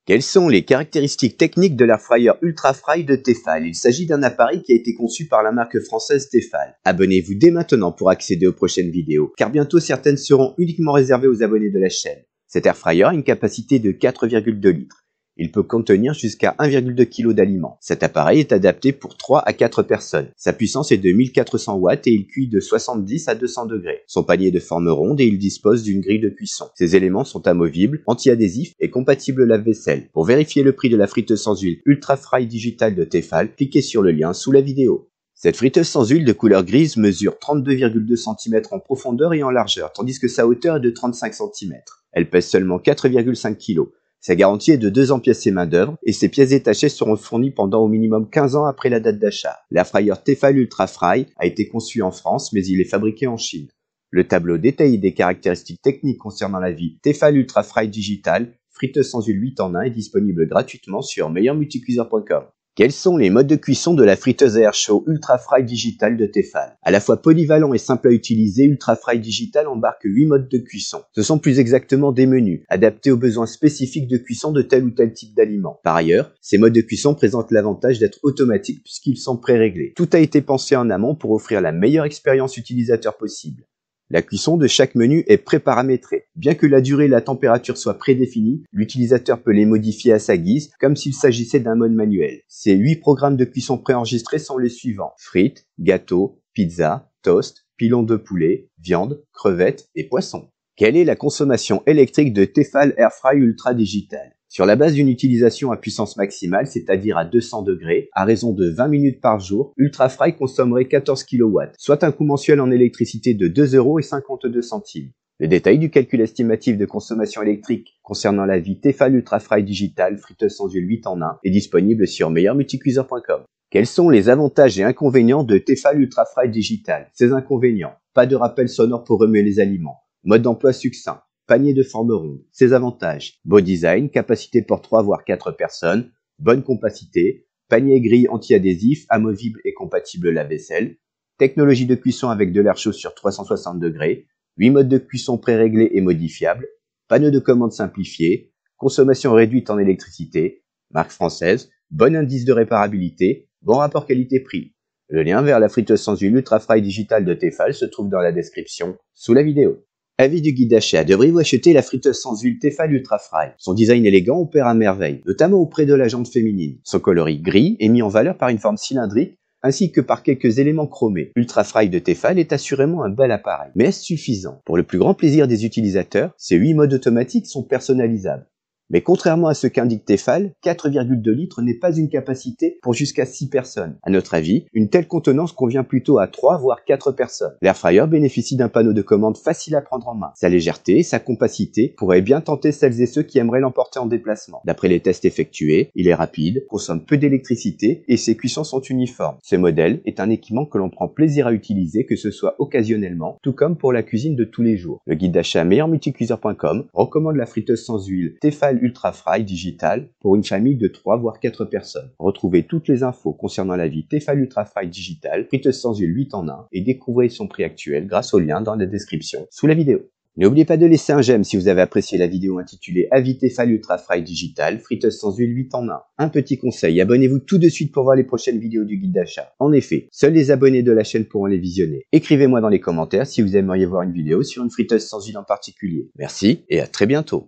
Quelles sont les caractéristiques techniques de l'air fryer Ultra Fry de Tefal? Il s'agit d'un appareil qui a été conçu par la marque française Tefal. Abonnez-vous dès maintenant pour accéder aux prochaines vidéos, car bientôt certaines seront uniquement réservées aux abonnés de la chaîne. Cet air fryer a une capacité de 4,2 litres. Il peut contenir jusqu'à 1,2 kg d'aliments. Cet appareil est adapté pour 3 à 4 personnes. Sa puissance est de 1400 watts et il cuit de 70 à 200 degrés. Son panier est de forme ronde et il dispose d'une grille de cuisson. Ses éléments sont amovibles, anti-adhésifs et compatibles lave-vaisselle. Pour vérifier le prix de la friteuse sans huile Ultra Fry Digital de Tefal, cliquez sur le lien sous la vidéo. Cette friteuse sans huile de couleur grise mesure 32,2 cm en profondeur et en largeur, tandis que sa hauteur est de 35 cm. Elle pèse seulement 4,5 kg. Sa garantie est de 2 ans pièces et main d'œuvre et ses pièces détachées seront fournies pendant au minimum 15 ans après la date d'achat. L'air fryer Tefal Ultra Fry a été conçu en France mais il est fabriqué en Chine. Le tableau détaillé des caractéristiques techniques concernant la vie Tefal Ultra Fry Digital, friteuse sans huile 8 en 1 est disponible gratuitement sur meilleurmulticuiseur.com. Quels sont les modes de cuisson de la friteuse à air chaud Ultra Fry Digital de Tefal? À la fois polyvalent et simple à utiliser, Ultra Fry Digital embarque 8 modes de cuisson. Ce sont plus exactement des menus, adaptés aux besoins spécifiques de cuisson de tel ou tel type d'aliment. Par ailleurs, ces modes de cuisson présentent l'avantage d'être automatiques puisqu'ils sont pré-réglés. Tout a été pensé en amont pour offrir la meilleure expérience utilisateur possible. La cuisson de chaque menu est pré-paramétrée. Bien que la durée et la température soient prédéfinies, l'utilisateur peut les modifier à sa guise, comme s'il s'agissait d'un mode manuel. Ces 8 programmes de cuisson préenregistrés sont les suivants: frites, gâteaux, pizza, toast, pilons de poulet, viande, crevettes et poissons. Quelle est la consommation électrique de Tefal Air Fry Ultra Digital? Sur la base d'une utilisation à puissance maximale, c'est-à-dire à 200 degrés, à raison de 20 minutes par jour, Ultra Fry consommerait 14 kW, soit un coût mensuel en électricité de 2,52 €. Le détail du calcul estimatif de consommation électrique concernant la vie Tefal Ultra Fry Digital, friteuse sans huile 8 en 1, est disponible sur meilleurmulticuiseur.com. Quels sont les avantages et inconvénients de Tefal Ultra Fry Digital? Ses inconvénients: pas de rappel sonore pour remuer les aliments, mode d'emploi succinct, panier de forme ronde. Ses avantages: beau design, capacité pour 3 voire 4 personnes, bonne compacité, panier grille anti-adhésif, amovible et compatible lave-vaisselle, technologie de cuisson avec de l'air chaud sur 360 degrés, 8 modes de cuisson pré-réglés et modifiables, panneau de commande simplifié, consommation réduite en électricité, marque française, bon indice de réparabilité, bon rapport qualité-prix. Le lien vers la friteuse sans huile Ultra Fry Digital de Tefal se trouve dans la description sous la vidéo. Avis du guide d'achat: devriez-vous acheter la friteuse sans huile Tefal Ultra Fry? Son design élégant opère à merveille, notamment auprès de la jante féminine. Son coloris gris est mis en valeur par une forme cylindrique ainsi que par quelques éléments chromés. Ultra Fry de Tefal est assurément un bel appareil. Mais est-ce suffisant? Pour le plus grand plaisir des utilisateurs, ces 8 modes automatiques sont personnalisables. Mais contrairement à ce qu'indique Tefal, 4,2 litres n'est pas une capacité pour jusqu'à 6 personnes. À notre avis, une telle contenance convient plutôt à 3 voire 4 personnes. L'air fryer bénéficie d'un panneau de commande facile à prendre en main. Sa légèreté et sa compacité pourraient bien tenter celles et ceux qui aimeraient l'emporter en déplacement. D'après les tests effectués, il est rapide, consomme peu d'électricité et ses cuissons sont uniformes. Ce modèle est un équipement que l'on prend plaisir à utiliser, que ce soit occasionnellement, tout comme pour la cuisine de tous les jours. Le guide d'achat meilleurmulticuiseur.com recommande la friteuse sans huile Tefal Ultra Fry Digital pour une famille de 3 voire 4 personnes. Retrouvez toutes les infos concernant la vie Tefal Ultra Fry Digital, friteuse sans huile 8 en 1 et découvrez son prix actuel grâce au lien dans la description sous la vidéo. N'oubliez pas de laisser un j'aime si vous avez apprécié la vidéo intitulée Avis Tefal Ultra Fry Digital, friteuse sans huile 8 en 1. Un petit conseil, abonnez-vous tout de suite pour voir les prochaines vidéos du guide d'achat. En effet, seuls les abonnés de la chaîne pourront les visionner. Écrivez-moi dans les commentaires si vous aimeriez voir une vidéo sur une friteuse sans huile en particulier. Merci et à très bientôt.